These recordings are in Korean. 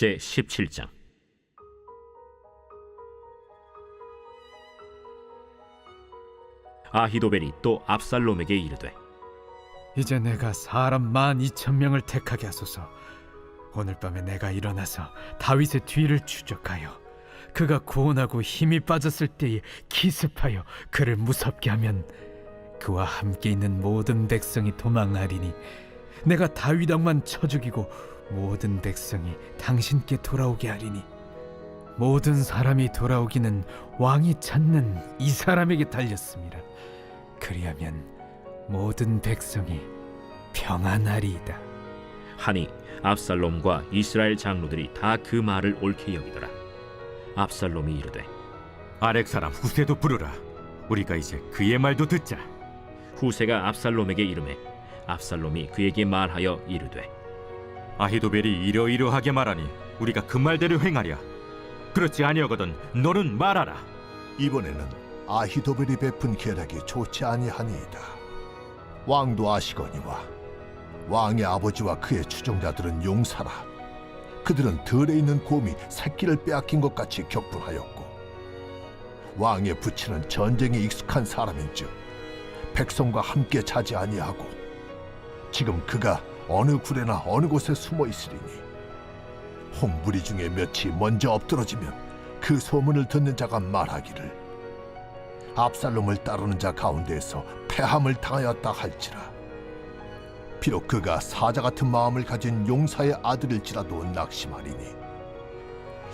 제17장. 아히도벨이 또 압살롬에게 이르되, 이제 내가 사람 12,000명을 택하게 하소서. 오늘 밤에 내가 일어나서 다윗의 뒤를 추적하여 그가 고온하고 힘이 빠졌을 때에 기습하여 그를 무섭게 하면 그와 함께 있는 모든 백성이 도망하리니 내가 다윗 왕만 쳐 죽이고 모든 백성이 당신께 돌아오게 하리니 모든 사람이 돌아오기는 왕이 찾는 이 사람에게 달렸습니다. 그리하면 모든 백성이 평안하리이다 하니 압살롬과 이스라엘 장로들이 다 그 말을 옳게 여기더라. 압살롬이 이르되, 아렉 사람 후세도 부르라. 우리가 이제 그의 말도 듣자. 후세가 압살롬에게 이르매 압살롬이 그에게 말하여 이르되, 아히도벨이 이러이러하게 말하니 우리가 그 말대로 행하랴. 그렇지 아니하거든 너는 말하라. 이번에는 아히도벨이 베푼 계략이 좋지 아니하니이다. 왕도 아시거니와 왕의 아버지와 그의 추종자들은 용사라. 그들은 들에 있는 곰이 새끼를 빼앗긴 것 같이 격분하였고 왕의 부친은 전쟁에 익숙한 사람인즉 백성과 함께 자지 아니하고 지금 그가 어느 굴에나 어느 곳에 숨어 있으리니 홍무리 중에 몇이 먼저 엎드러지면 그 소문을 듣는 자가 말하기를 압살롬을 따르는 자 가운데에서 패함을 당하였다 할지라. 비록 그가 사자 같은 마음을 가진 용사의 아들일지라도 낙심하리니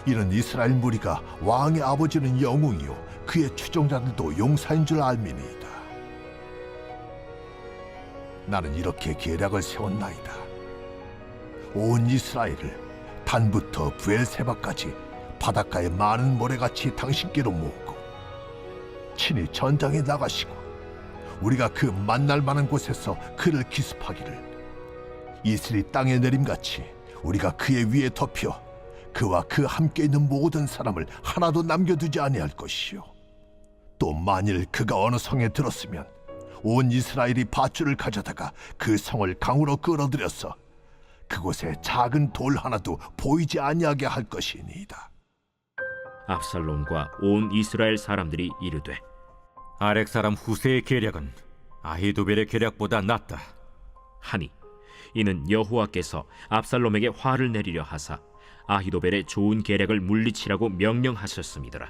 이는 이스라엘 무리가 왕의 아버지는 영웅이요 그의 추종자들도 용사인 줄 알미니이다. 나는 이렇게 계략을 세웠나이다. 온 이스라엘을 단부터 브엘세바까지 바닷가의 많은 모래같이 당신께로 모으고 친히 전장에 나가시고 우리가 그 만날 만한 곳에서 그를 기습하기를 이슬이 땅에 내림같이 우리가 그의 위에 덮여 그와 그 함께 있는 모든 사람을 하나도 남겨두지 아니할 것이요 또 만일 그가 어느 성에 들었으면 온 이스라엘이 밧줄을 가져다가 그 성을 강으로 끌어들여서 그곳에 작은 돌 하나도 보이지 아니하게 할 것이니이다. 압살롬과 온 이스라엘 사람들이 이르되, 아렉 사람 후세의 계략은 아히도벨의 계략보다 낫다 하니 이는 여호와께서 압살롬에게 화를 내리려 하사 아히도벨의 좋은 계략을 물리치라고 명령하셨음이더라.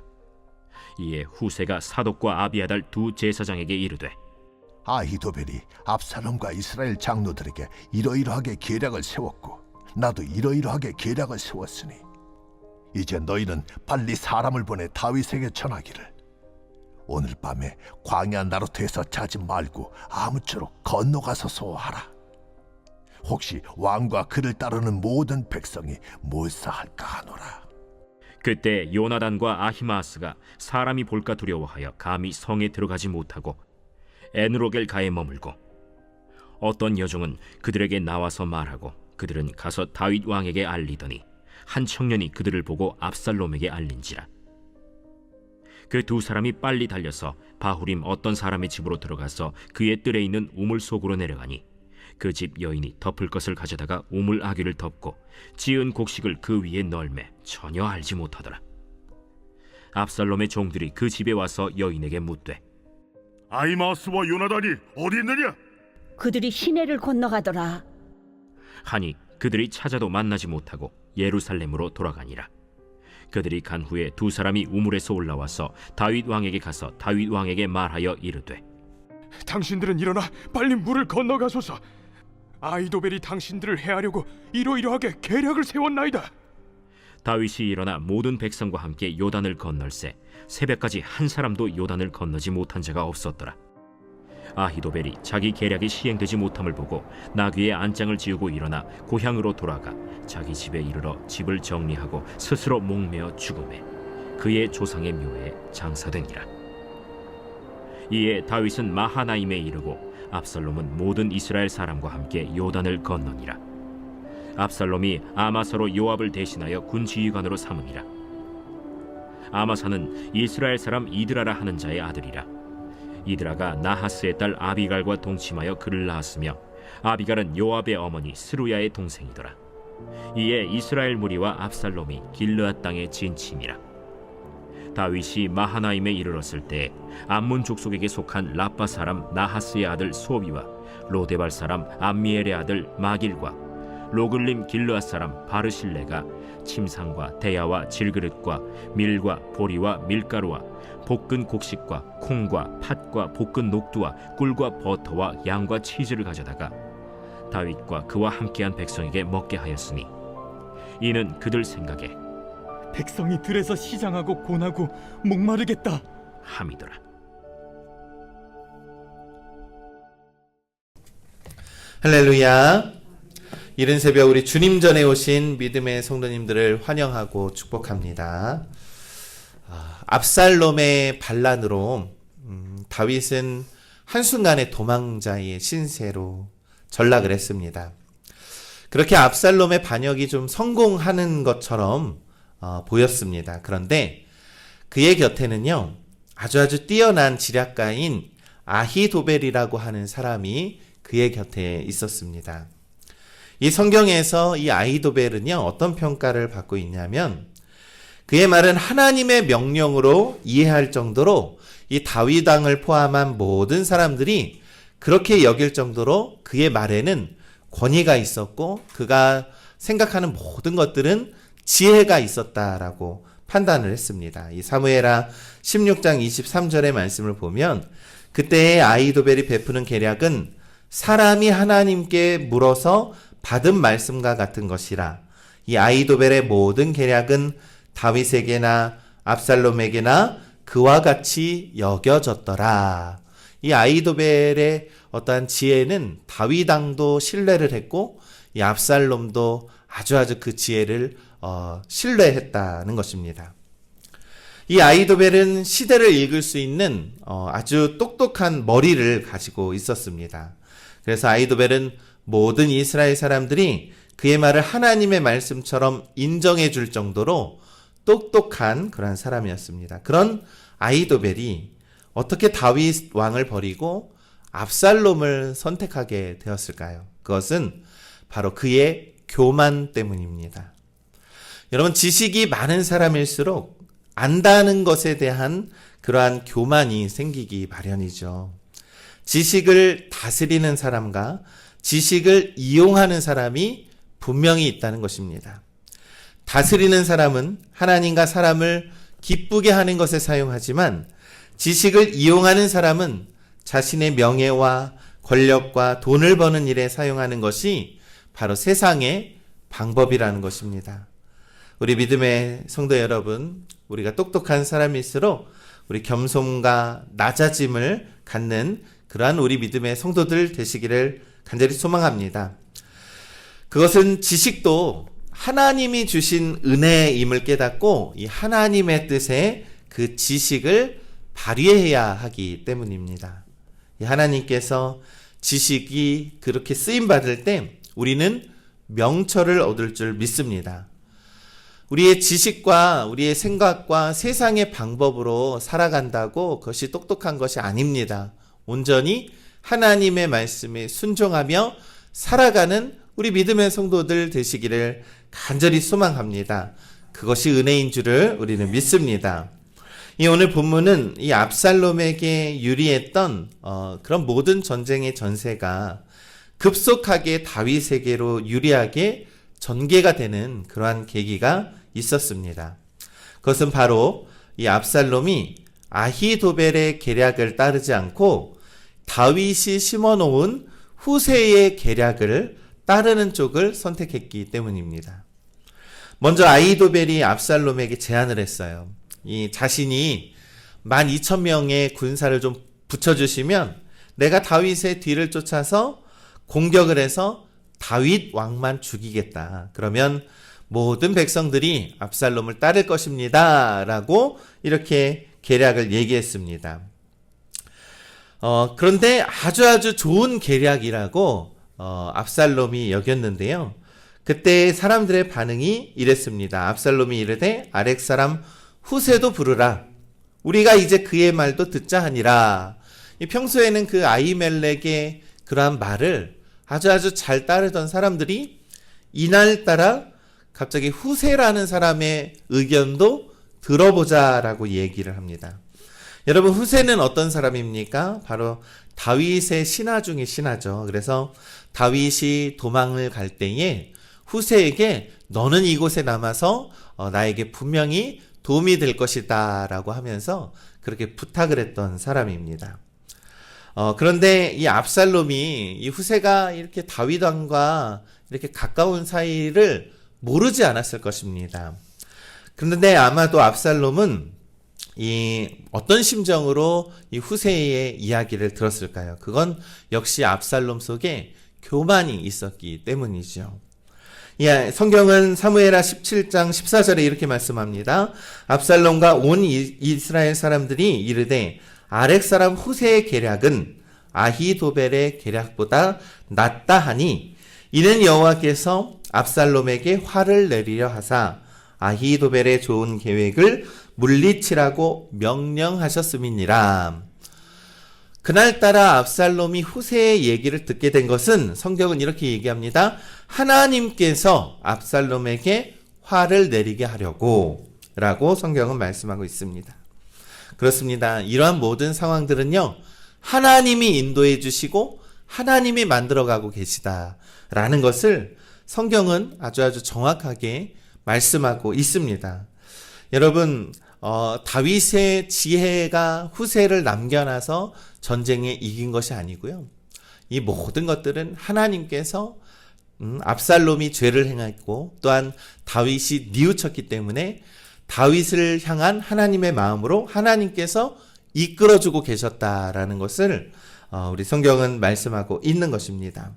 이에 후세가 사독과 아비아달 두 제사장에게 이르되, 아히도벨이 압살롬과 이스라엘 장로들에게 이러이러하게 계략을 세웠고 나도 이러이러하게 계략을 세웠으니 이제 너희는 빨리 사람을 보내 다윗에게 전하기를 오늘 밤에 광야 나루트에서 자지 말고 아무쪼록 건너가서 소하라. 혹시 왕과 그를 따르는 모든 백성이 몰사할까 하노라. 그때 요나단과 아히마아스가 사람이 볼까 두려워하여 감히 성에 들어가지 못하고 에누로겔 가에 머물고 어떤 여종은 그들에게 나와서 말하고 그들은 가서 다윗 왕에게 알리더니 한 청년이 그들을 보고 압살롬에게 알린지라. 그 두 사람이 빨리 달려서 바후림 어떤 사람의 집으로 들어가서 그의 뜰에 있는 우물 속으로 내려가니 그 집 여인이 덮을 것을 가져다가 우물 아귀를 덮고 지은 곡식을 그 위에 널매 전혀 알지 못하더라. 압살롬의 종들이 그 집에 와서 여인에게 묻되, 아히마아스와 요나단이 어디 있느냐? 그들이 시내를 건너가더라. 하니 그들이 찾아도 만나지 못하고 예루살렘으로 돌아가니라. 그들이 간 후에 두 사람이 우물에서 올라와서 다윗 왕에게 가서 다윗 왕에게 말하여 이르되, 당신들은 일어나 빨리 물을 건너가소서. 아히도벨이 당신들을 해하려고 이러이러하게 계략을 세웠나이다. 다윗이 일어나 모든 백성과 함께 요단을 건널세 새벽까지 한 사람도 요단을 건너지 못한 자가 없었더라. 아히도벨이 자기 계략이 시행되지 못함을 보고 나귀의 안장을 지우고 일어나 고향으로 돌아가 자기 집에 이르러 집을 정리하고 스스로 목매어 죽음에 그의 조상의 묘에 장사되니라. 이에 다윗은 마하나임에 이르고 압살롬은 모든 이스라엘 사람과 함께 요단을 건너니라. 압살롬이 아마사로 요압을 대신하여 군지휘관으로 삼으니라. 아마사는 이스라엘 사람 이드라라 하는 자의 아들이라. 이드라가 나하스의 딸 아비갈과 동침하여 그를 낳았으며 아비갈은 요압의 어머니 스루야의 동생이더라. 이에 이스라엘 무리와 압살롬이 길르앗 땅에 진침이라. 다윗이 마하나임에 이르렀을 때 암몬 족속에게 속한 라빠 사람 나하스의 아들 소비와 로데발 사람 암미엘의 아들 마길과 로글림 길르앗 사람 바르실레가 침상과 대야와 질그릇과 밀과 보리와 밀가루와 볶은 곡식과 콩과 팥과 볶은 녹두와 꿀과 버터와 양과 치즈를 가져다가 다윗과 그와 함께한 백성에게 먹게 하였으니 이는 그들 생각에 백성이 들에서 시장하고 고나고 목마르겠다. 함이더라. 할렐루야. 이른 새벽 우리 주님 전에 오신 믿음의 성도님들을 환영하고 축복합니다. 압살롬의 반란으로 다윗은 한순간에 도망자의 신세로 전락을 했습니다. 그렇게 압살롬의 반역이 좀 성공하는 것처럼 보였습니다. 그런데 그의 곁에는요, 아주 뛰어난 지략가인 아히도벨이라고 하는 사람이 그의 곁에 있었습니다. 이 성경에서 이 아히도벨은요, 어떤 평가를 받고 있냐면, 그의 말은 하나님의 명령으로 이해할 정도로 이 다윗 왕을 포함한 모든 사람들이 그렇게 여길 정도로 그의 말에는 권위가 있었고 그가 생각하는 모든 것들은 지혜가 있었다라고 판단을 했습니다. 이 사무엘하 16장 23절의 말씀을 보면 그때의 아히도벨이 베푸는 계략은 사람이 하나님께 물어서 받은 말씀과 같은 것이라. 이 아히도벨의 모든 계략은 다윗에게나 압살롬에게나 그와 같이 여겨졌더라. 이 아히도벨의 어떠한 지혜는 다윗 왕도 신뢰를 했고 이 압살롬도 아주 그 지혜를 신뢰했다는 것입니다. 이 아히도벨은 시대를 읽을 수 있는 아주 똑똑한 머리를 가지고 있었습니다. 그래서 아히도벨은 모든 이스라엘 사람들이 그의 말을 하나님의 말씀처럼 인정해 줄 정도로 똑똑한 그런 사람이었습니다. 그런 아히도벨이 어떻게 다윗 왕을 버리고 압살롬을 선택하게 되었을까요? 그것은 바로 그의 교만 때문입니다. 여러분, 지식이 많은 사람일수록 안다는 것에 대한 그러한 교만이 생기기 마련이죠. 지식을 다스리는 사람과 지식을 이용하는 사람이 분명히 있다는 것입니다. 다스리는 사람은 하나님과 사람을 기쁘게 하는 것에 사용하지만 지식을 이용하는 사람은 자신의 명예와 권력과 돈을 버는 일에 사용하는 것이 바로 세상의 방법이라는 것입니다. 우리 믿음의 성도 여러분, 우리가 똑똑한 사람일수록 우리 겸손과 낮아짐을 갖는 그러한 우리 믿음의 성도들 되시기를 간절히 소망합니다. 그것은 지식도 하나님이 주신 은혜임을 깨닫고 이 하나님의 뜻에 그 지식을 발휘해야 하기 때문입니다. 하나님께서 지식이 그렇게 쓰임받을 때 우리는 명철을 얻을 줄 믿습니다. 우리의 지식과 우리의 생각과 세상의 방법으로 살아간다고 그것이 똑똑한 것이 아닙니다. 온전히 하나님의 말씀에 순종하며 살아가는 우리 믿음의 성도들 되시기를 간절히 소망합니다. 그것이 은혜인 줄을 우리는 믿습니다. 이 오늘 본문은 이 압살롬에게 유리했던 그런 모든 전쟁의 전세가 급속하게 다윗에게로 유리하게 전개가 되는 그러한 계기가 있었습니다. 그것은 바로 이 압살롬이 아히도벨의 계략을 따르지 않고 다윗이 심어놓은 후세의 계략을 따르는 쪽을 선택했기 때문입니다. 먼저 아히도벨이 압살롬에게 제안을 했어요. 이 자신이 12,000명의 군사를 좀 붙여주시면 내가 다윗의 뒤를 쫓아서 공격을 해서 다윗 왕만 죽이겠다. 그러면 모든 백성들이 압살롬을 따를 것입니다. 라고 이렇게 계략을 얘기했습니다. 그런데 아주 좋은 계략이라고 압살롬이 여겼는데요. 그때 사람들의 반응이 이랬습니다. 압살롬이 이르되 아렉 사람 후세도 부르라. 우리가 이제 그의 말도 듣자 하니라. 평소에는 그 아히멜렉의 그러한 말을 아주 잘 따르던 사람들이 이날따라 갑자기 후세라는 사람의 의견도 들어보자라고 얘기를 합니다. 여러분, 후세는 어떤 사람입니까? 바로 다윗의 신하 중의 신하죠. 그래서 다윗이 도망을 갈 때에 후세에게 너는 이곳에 남아서 나에게 분명히 도움이 될 것이다 라고 하면서 그렇게 부탁을 했던 사람입니다. 그런데 이 압살롬이 이 후세가 이렇게 다윗 왕과 이렇게 가까운 사이를 모르지 않았을 것입니다. 그런데 아마도 압살롬은 이 어떤 심정으로 이 후세의 이야기를 들었을까요? 그건 역시 압살롬 속에 교만이 있었기 때문이죠. 예, 성경은 사무엘하 17장 14절에 이렇게 말씀합니다. 압살롬과 온 이스라엘 사람들이 이르되 아렉 사람 후세의 계략은 아히도벨의 계략보다 낫다 하니 이는 여호와께서 압살롬에게 화를 내리려 하사 아히도벨의 좋은 계획을 물리치라고 명령하셨음이니라. 그날따라 압살롬이 후세의 얘기를 듣게 된 것은 성경은 이렇게 얘기합니다. 하나님께서 압살롬에게 화를 내리게 하려고 라고 성경은 말씀하고 있습니다. 그렇습니다. 이러한 모든 상황들은요, 하나님이 인도해 주시고 하나님이 만들어가고 계시다라는 것을 성경은 아주 정확하게 말씀하고 있습니다. 여러분, 다윗의 지혜가 후세를 남겨놔서 전쟁에 이긴 것이 아니고요. 이 모든 것들은 하나님께서 압살롬이 죄를 행했고 또한 다윗이 뉘우쳤기 때문에 다윗을 향한 하나님의 마음으로 하나님께서 이끌어주고 계셨다라는 것을 우리 성경은 말씀하고 있는 것입니다.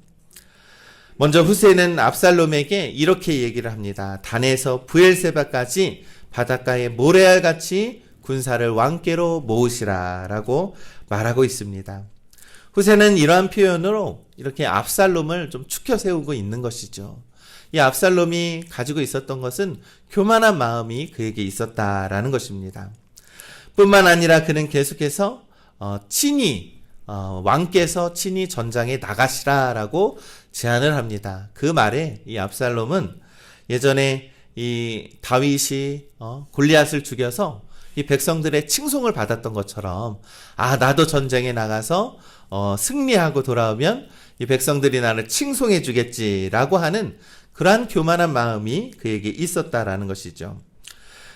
먼저 후세는 압살롬에게 이렇게 얘기를 합니다. 단에서 브엘세바까지 바닷가에 모래알같이 군사를 왕께로 모으시라 라고 말하고 있습니다. 후세는 이러한 표현으로 이렇게 압살롬을 좀 추켜 세우고 있는 것이죠. 이 압살롬이 가지고 있었던 것은 교만한 마음이 그에게 있었다라는 것입니다. 뿐만 아니라 그는 계속해서 왕께서 친히 전장에 나가시라라고 제안을 합니다. 그 말에 이 압살롬은 예전에 이 다윗이 골리앗을 죽여서 이 백성들의 칭송을 받았던 것처럼 나도 전쟁에 나가서 승리하고 돌아오면 이 백성들이 나를 칭송해 주겠지라고 하는 그러한 교만한 마음이 그에게 있었다라는 것이죠.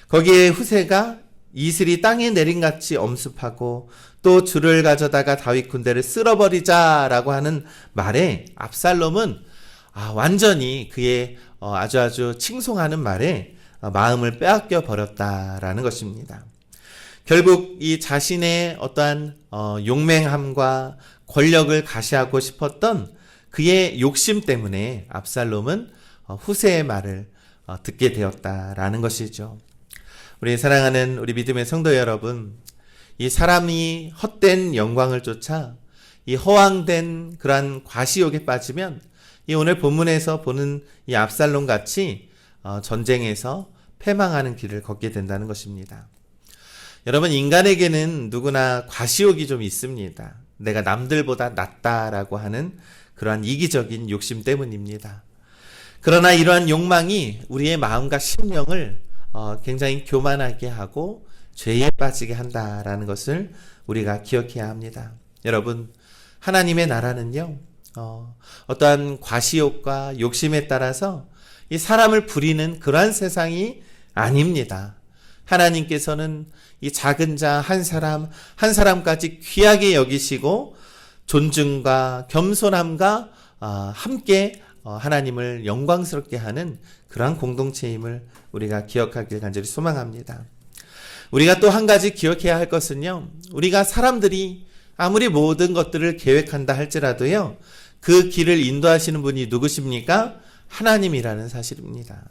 거기에 후세가 이슬이 땅에 내림같이 엄습하고 또 줄을 가져다가 다윗 군대를 쓸어버리자라고 하는 말에 압살롬은 완전히 그의 아주 칭송하는 말에 마음을 빼앗겨 버렸다라는 것입니다. 결국 이 자신의 어떠한 용맹함과 권력을 가시하고 싶었던 그의 욕심 때문에 압살롬은 후세의 말을 듣게 되었다라는 것이죠. 우리 사랑하는 우리 믿음의 성도 여러분, 이 사람이 헛된 영광을 쫓아 이 허황된 그러한 과시욕에 빠지면 이 오늘 본문에서 보는 이 압살롬 같이 전쟁에서 패망하는 길을 걷게 된다는 것입니다. 여러분, 인간에게는 누구나 과시욕이 좀 있습니다. 내가 남들보다 낫다라고 하는 그러한 이기적인 욕심 때문입니다. 그러나 이러한 욕망이 우리의 마음과 심령을 굉장히 교만하게 하고 죄에 빠지게 한다라는 것을 우리가 기억해야 합니다. 여러분, 하나님의 나라는요, 어떠한 과시욕과 욕심에 따라서 이 사람을 부리는 그러한 세상이 아닙니다. 하나님께서는 이 작은 자 한 사람까지 귀하게 여기시고 존중과 겸손함과 함께 하나님을 영광스럽게 하는 그러한 공동체임을 우리가 기억하길 간절히 소망합니다. 우리가 또 한 가지 기억해야 할 것은요, 우리가 사람들이 아무리 모든 것들을 계획한다 할지라도요, 그 길을 인도하시는 분이 누구십니까? 하나님이라는 사실입니다.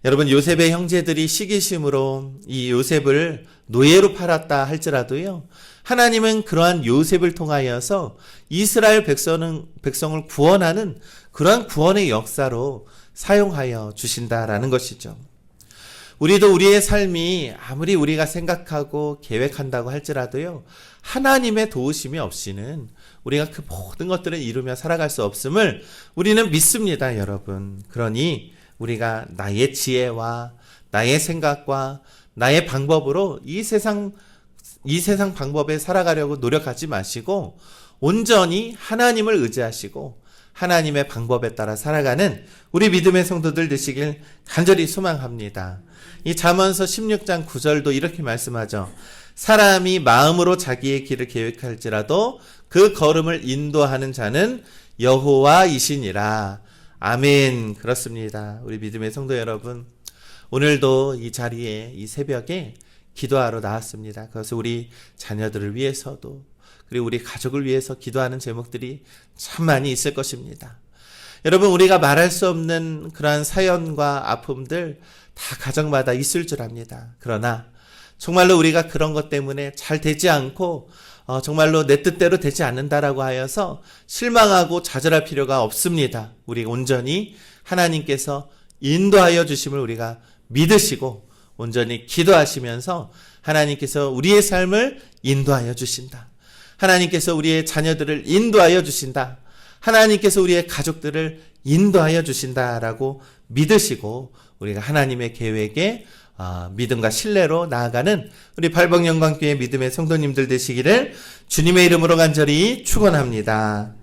여러분, 요셉의 형제들이 시기심으로 이 요셉을 노예로 팔았다 할지라도요, 하나님은 그러한 요셉을 통하여서 이스라엘 백성을 구원하는 그러한 구원의 역사로 사용하여 주신다라는 것이죠. 우리도 우리의 삶이 아무리 우리가 생각하고 계획한다고 할지라도요, 하나님의 도우심이 없이는 우리가 그 모든 것들을 이루며 살아갈 수 없음을 우리는 믿습니다, 여러분. 그러니 우리가 나의 지혜와 나의 생각과 나의 방법으로 이 세상 방법에 살아가려고 노력하지 마시고 온전히 하나님을 의지하시고 하나님의 방법에 따라 살아가는 우리 믿음의 성도들 되시길 간절히 소망합니다. 이 잠언서 16장 9절도 이렇게 말씀하죠. 사람이 마음으로 자기의 길을 계획할지라도 그 걸음을 인도하는 자는 여호와이시니라. 아멘. 그렇습니다. 우리 믿음의 성도 여러분, 오늘도 이 자리에 이 새벽에 기도하러 나왔습니다. 그래서 우리 자녀들을 위해서도 그리고 우리 가족을 위해서 기도하는 제목들이 참 많이 있을 것입니다. 여러분, 우리가 말할 수 없는 그러한 사연과 아픔들 다 가정마다 있을 줄 압니다. 그러나 정말로 우리가 그런 것 때문에 잘 되지 않고 정말로 내 뜻대로 되지 않는다라고 하여서 실망하고 좌절할 필요가 없습니다. 우리가 온전히 하나님께서 인도하여 주심을 우리가 믿으시고 온전히 기도하시면서 하나님께서 우리의 삶을 인도하여 주신다. 하나님께서 우리의 자녀들을 인도하여 주신다. 하나님께서 우리의 가족들을 인도하여 주신다라고 믿으시고 우리가 하나님의 계획에 믿음과 신뢰로 나아가는 우리 발방영광교회 믿음의 성도님들 되시기를 주님의 이름으로 간절히 축원합니다.